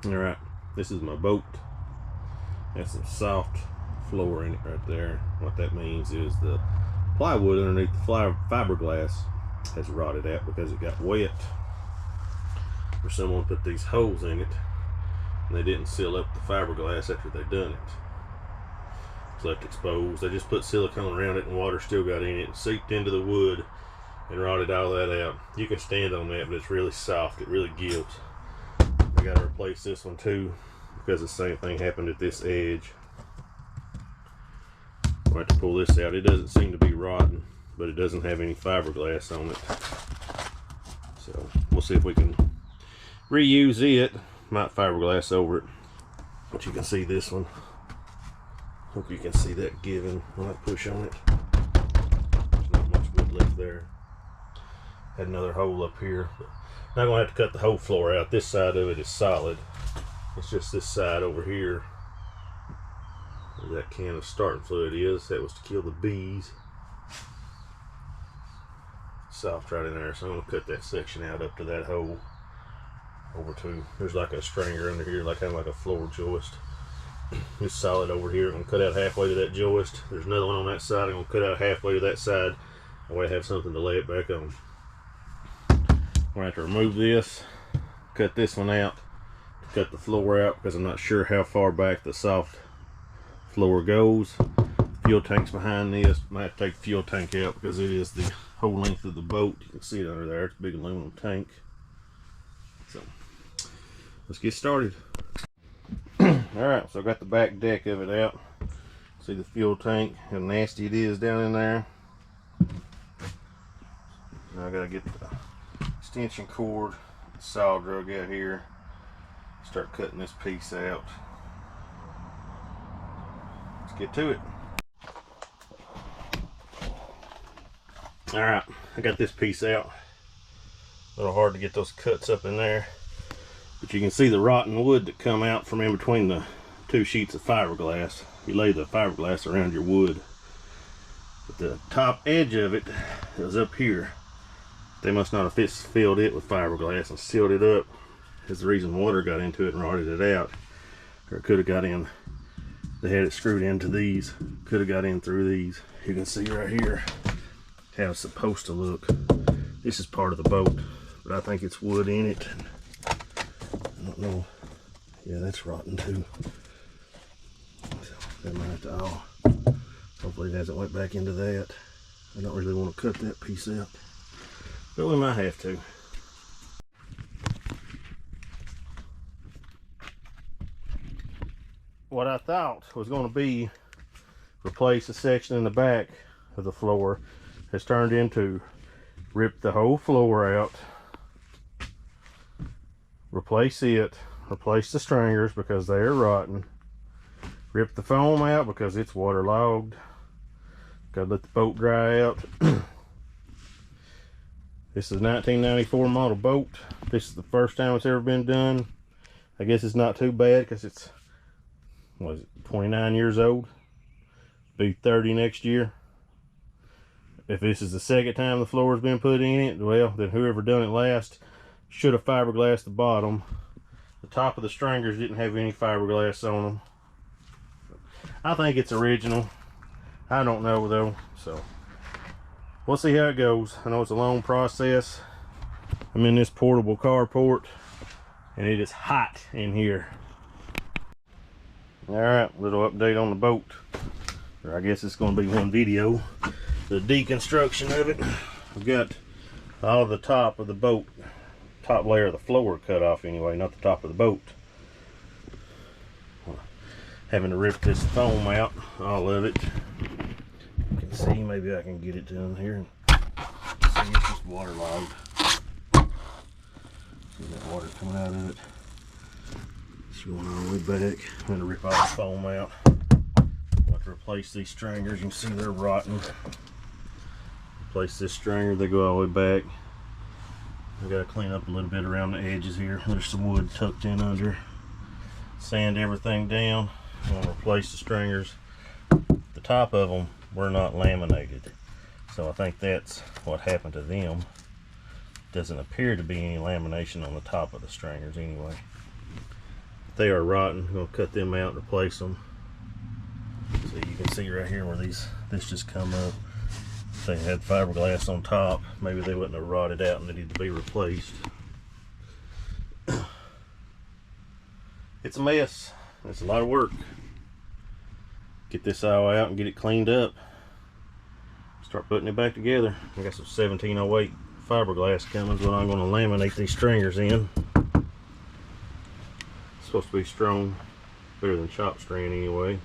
Alright, this is my boat. That's some soft floor in it right there. What that means is the plywood underneath the fiberglass has rotted out because it got wet. Or someone put these holes in it and they didn't seal up the fiberglass after they done it. It's left exposed. They just put silicone around it and water still got in it and seeped into the wood and rotted all that out. You can stand on that, but it's really soft. It really gives. I gotta replace this one too because the same thing happened at this edge. I'll have to pull this out. It doesn't seem to be rotten, but it doesn't have any fiberglass on it. So we'll see if we can reuse it. Might fiberglass over it. But you can see this one. Hope you can see that giving when I push on it. There's not much wood left there. Had another hole up here. Not gonna have to cut the whole floor out. This side of it is solid. It's just this side over here where that can of starting fluid is. That was to kill the bees. Soft right in there, so I'm gonna cut that section out up to that hole. Over to, there's like a stringer under here, like kind of like a floor joist. It's solid over here. I'm gonna cut out halfway to that joist. There's another one on that side. I'm gonna cut out halfway to that side. That way I have something to lay it back on. I'm gonna have to remove this, cut this one out, cut the floor out because I'm not sure how far back the soft floor goes. The fuel tank's behind this. Might have to take the fuel tank out because it is the whole length of the boat. You can see it under there. It's a big aluminum tank. So let's get started. Alright, so I got the back deck of it out. See the fuel tank, how nasty it is down in there. Now I gotta get the extension cord, the saw drug out here, start cutting this piece out. Let's get to it. Alright, I got this piece out. A little hard to get those cuts up in there, but you can see the rotten wood that come out from in between the two sheets of fiberglass. You lay the fiberglass around your wood, but the top edge of it is up here. They must not have filled it with fiberglass and sealed it up. Is the reason water got into it and rotted it out. Or it could have got in. They had it screwed into these. Could have got in through these. You can see right here how it's supposed to look. This is part of the boat, but I think it's wood in it. I don't know. Yeah, that's rotten too. So that might have to all. Hopefully it hasn't went back into that. I don't really want to cut that piece out, but we might have to. What I thought was going to be replace a section in the back of the floor has turned into rip the whole floor out, replace it, replace the stringers because they are rotten, rip the foam out because it's waterlogged, gotta let the boat dry out. This is a 1994 model boat. This is the first time it's ever been done. I guess it's not too bad because it's, what is it, 29 years old? Be 30 next year. If this is the second time the floor has been put in it, well, then whoever done it last should have fiberglassed the bottom. The top of the stringers didn't have any fiberglass on them. I think it's original. I don't know though, so we'll see how it goes. I know it's a long process. I'm in this portable carport and it is hot in here. Alright, little update on the boat. Or I guess it's going to be one video. The deconstruction of it. I've got all of the top of the boat, top layer of the floor cut off anyway, not the top of the boat. Having to rip this foam out, all of it. You can see, maybe I can get it down here. See, it's just waterlogged. See that water coming out of it. It's going all the way back. I'm going to rip all the foam out. I'll have to replace these stringers. You can see they're rotten. Replace this stringer, they go all the way back. I gotta clean up a little bit around the edges here. There's some wood tucked in under. Sand everything down. I'm gonna replace the stringers. The top of them were not laminated, so I think that's what happened to them. Doesn't appear to be any lamination on the top of the stringers anyway. they are rotten. I'm gonna cut them out and replace them. So you can see right here where this just come up. If they had fiberglass on top, maybe they wouldn't have rotted out and they need to be replaced. It's a mess. It's a lot of work. Get this all out and get it cleaned up. Start putting it back together. I got some 1708 fiberglass coming, but I'm going to laminate these stringers in. It's supposed to be strong, better than chop strand anyway.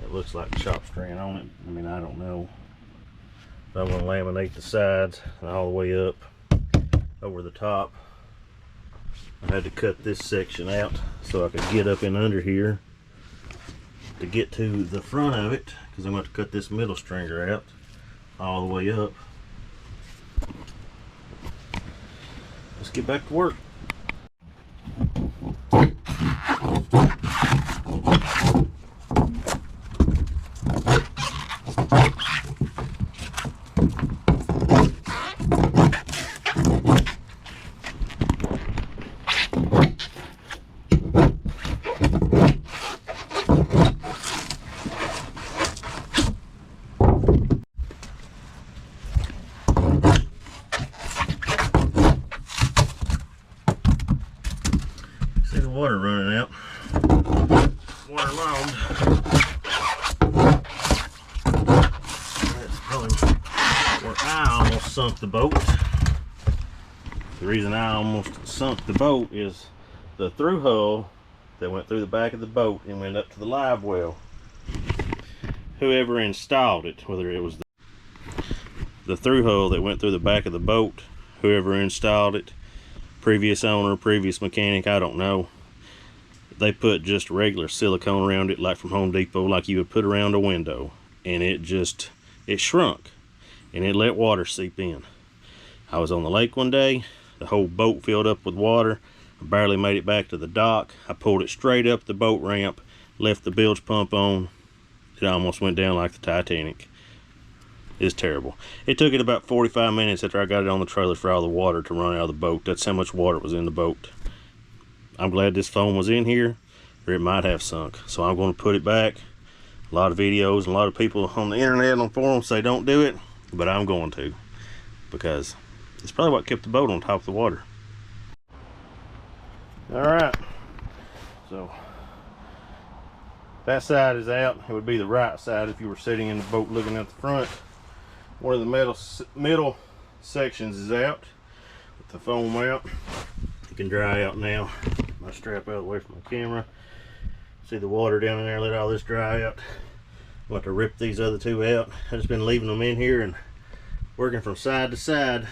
It looks like chop strand on it. I mean, I don't know. But I'm going to laminate the sides and all the way up over the top. I had to cut this section out so I could get up in under here to get to the front of it, because I'm going to cut this middle stringer out all the way up. Let's get back to work. Water running out. Waterlogged. That's probably where I almost sunk the boat. The reason I almost sunk the boat is the through hull that went through the back of the boat and went up to the live well. Whoever installed it, whether it was the through hull that went through the back of the boat, whoever installed it, previous owner, previous mechanic, I don't know. They put just regular silicone around it, like from Home Depot, like you would put around a window, and it shrunk and it let water seep in. I was on the lake one day, the whole boat filled up with water. I barely made it back to the dock. I pulled it straight up the boat ramp, left the bilge pump on. It almost went down like the Titanic. It's terrible. It took it about 45 minutes after I got it on the trailer for all the water to run out of the boat. That's how much water was in the boat. I'm glad this foam was in here, or it might have sunk. So I'm going to put it back. A lot of videos and a lot of people on the internet and on forums say don't do it, but I'm going to, because it's probably what kept the boat on top of the water. Alright, so that side is out. It would be the right side if you were sitting in the boat looking at the front. One of the middle sections is out with the foam out. It can dry out now. My strap out of the way from my camera. See the water down in there, let all this dry out. I'm going to rip these other two out. I've just been leaving them in here and working from side to side.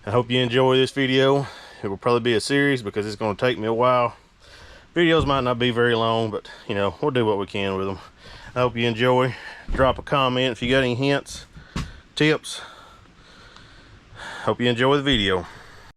I hope you enjoy this video. It will probably be a series because it's going to take me a while. Videos might not be very long, but you know, we'll do what we can with them. I hope you enjoy. Drop a comment if you got any hints, tips. Hope you enjoy the video.